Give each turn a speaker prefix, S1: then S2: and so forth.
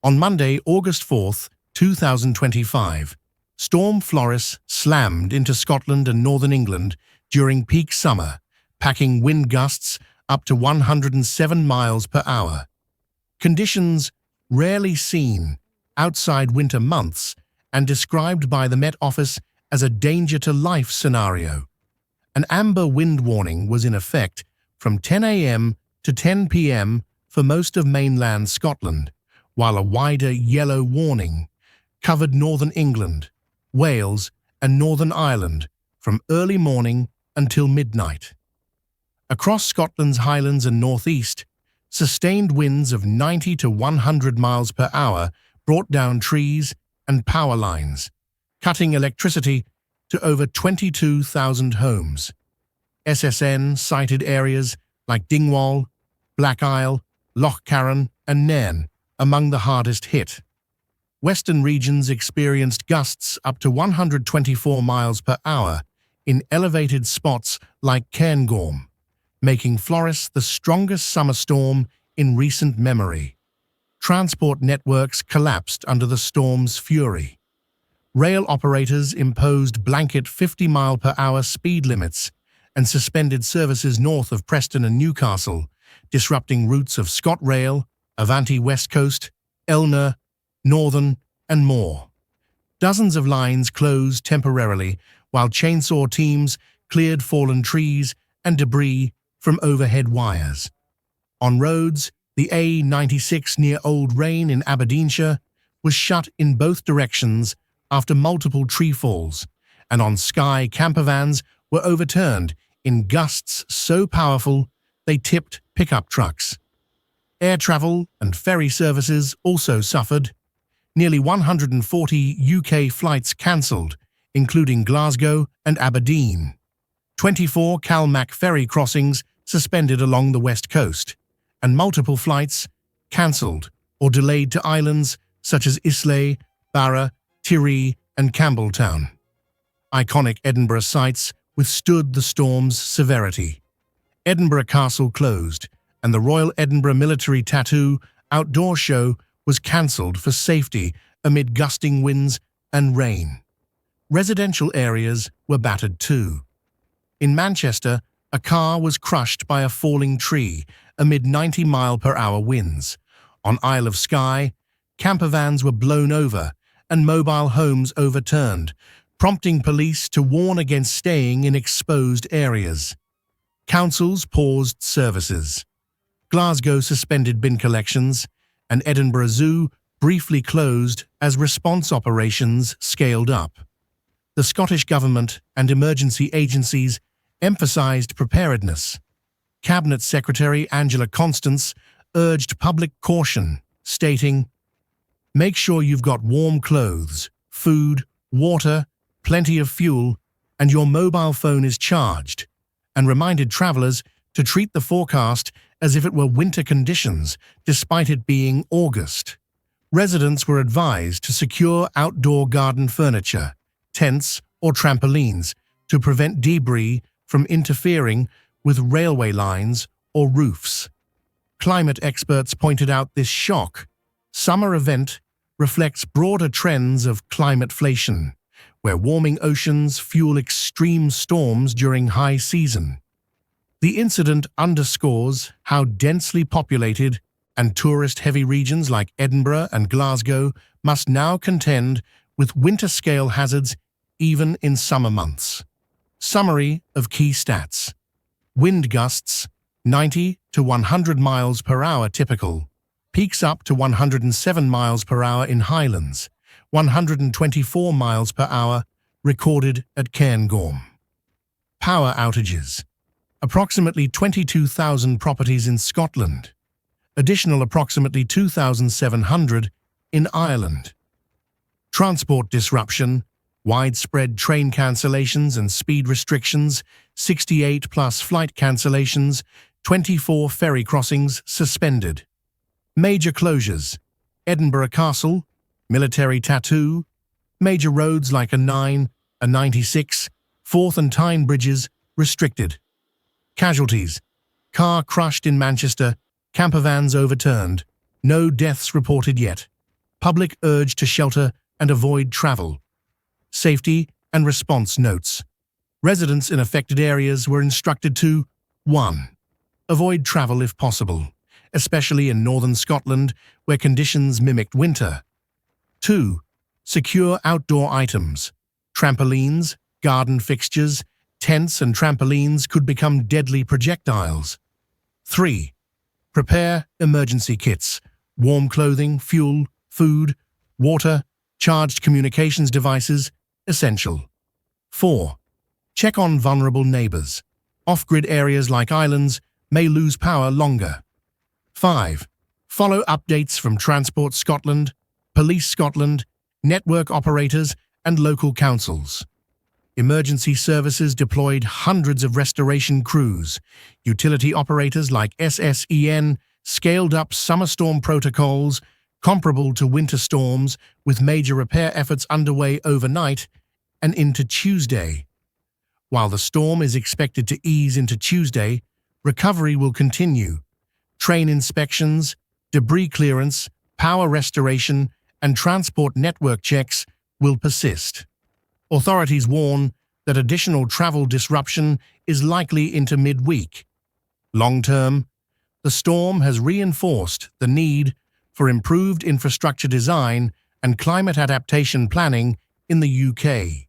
S1: On Monday, August 4th, 2025, Storm Floris slammed into Scotland and northern England during peak summer, packing wind gusts up to 107 miles per hour. Conditions rarely seen outside winter months and described by the Met Office as a danger-to-life scenario. An amber wind warning was in effect from 10 a.m. to 10 p.m. for most of mainland Scotland, while a wider yellow warning covered northern England, Wales, and Northern Ireland from early morning until midnight. Across Scotland's Highlands and northeast, sustained winds of 90 to 100 miles per hour brought down trees and power lines, cutting electricity to over 22,000 homes. SSN cited areas like Dingwall, Black Isle, Loch Carron, and Nairn among the hardest hit. Western regions experienced gusts up to 124 miles per hour in elevated spots like Cairngorm, making Floris the strongest summer storm in recent memory. Transport networks collapsed under the storm's fury. Rail operators imposed blanket 50-mile-per-hour speed limits and suspended services north of Preston and Newcastle, disrupting routes of ScotRail, Avanti West Coast, Elna, Northern, and more. Dozens of lines closed temporarily while chainsaw teams cleared fallen trees and debris from overhead wires. On roads, the A96 near Old Rain in Aberdeenshire was shut in both directions after multiple tree falls, and on Skye campervans were overturned in gusts so powerful they tipped pickup trucks. Air travel and ferry services also suffered. Nearly 140 UK flights cancelled, including Glasgow and Aberdeen. 24 CalMac ferry crossings suspended along the west coast, and multiple flights cancelled or delayed to islands such as Islay, Barra, Tiree, and Campbelltown. Iconic Edinburgh sites withstood the storm's severity. Edinburgh Castle closed, and the Royal Edinburgh Military Tattoo outdoor show was cancelled for safety amid gusting winds and rain. Residential areas were battered too. In Manchester, a car was crushed by a falling tree amid 90-mile-per-hour winds. On Isle of Skye, campervans were blown over and mobile homes overturned, prompting police to warn against staying in exposed areas. Councils paused services. Glasgow suspended bin collections, and Edinburgh Zoo briefly closed as response operations scaled up. The Scottish Government and emergency agencies emphasised preparedness. Cabinet Secretary Angela Constance urged public caution, stating, "Make sure you've got warm clothes, food, water, plenty of fuel, and your mobile phone is charged," and reminded travellers to treat the forecast as if it were winter conditions, despite it being August. Residents were advised to secure outdoor garden furniture, tents, or trampolines to prevent debris from interfering with railway lines or roofs. Climate experts pointed out this shock summer event reflects broader trends of climateflation, where warming oceans fuel extreme storms during high season. The incident underscores how densely populated and tourist-heavy regions like Edinburgh and Glasgow must now contend with winter-scale hazards even in summer months. Summary of key stats. Wind gusts, 90 to 100 miles per hour typical. Peaks up to 107 miles per hour in Highlands, 124 miles per hour recorded at Cairngorm. Power outages. Approximately 22,000 properties in Scotland. Additional approximately 2,700 in Ireland. Transport disruption. Widespread train cancellations and speed restrictions, 68+ flight cancellations, 24 ferry crossings suspended. Major closures: Edinburgh Castle, Military Tattoo, major roads like A9, A96, Forth and Tyne bridges restricted. Casualties: car crushed in Manchester, campervans overturned, no deaths reported yet. public urged to shelter and avoid travel. Safety and response notes. Residents in affected areas were instructed to 1. Avoid travel if possible, especially in northern Scotland where conditions mimicked winter. 2. Secure outdoor items. Trampolines, garden fixtures, tents and trampolines could become deadly projectiles. 3. Prepare emergency kits, warm clothing, fuel, food, water, charged communications devices, essential. 4. Check on vulnerable neighbours. Off-grid areas like islands may lose power longer. 5. Follow updates from Transport Scotland, Police Scotland, network operators and local councils. Emergency services deployed hundreds of restoration crews. Utility operators like SSEN scaled up summer storm protocols comparable to winter storms, with major repair efforts underway overnight and into Tuesday. While the storm is expected to ease into Tuesday, recovery will continue. Train inspections, debris clearance, power restoration, and transport network checks will persist. Authorities warn that additional travel disruption is likely into midweek. Long-term, the storm has reinforced the need for improved infrastructure design and climate adaptation planning in the UK.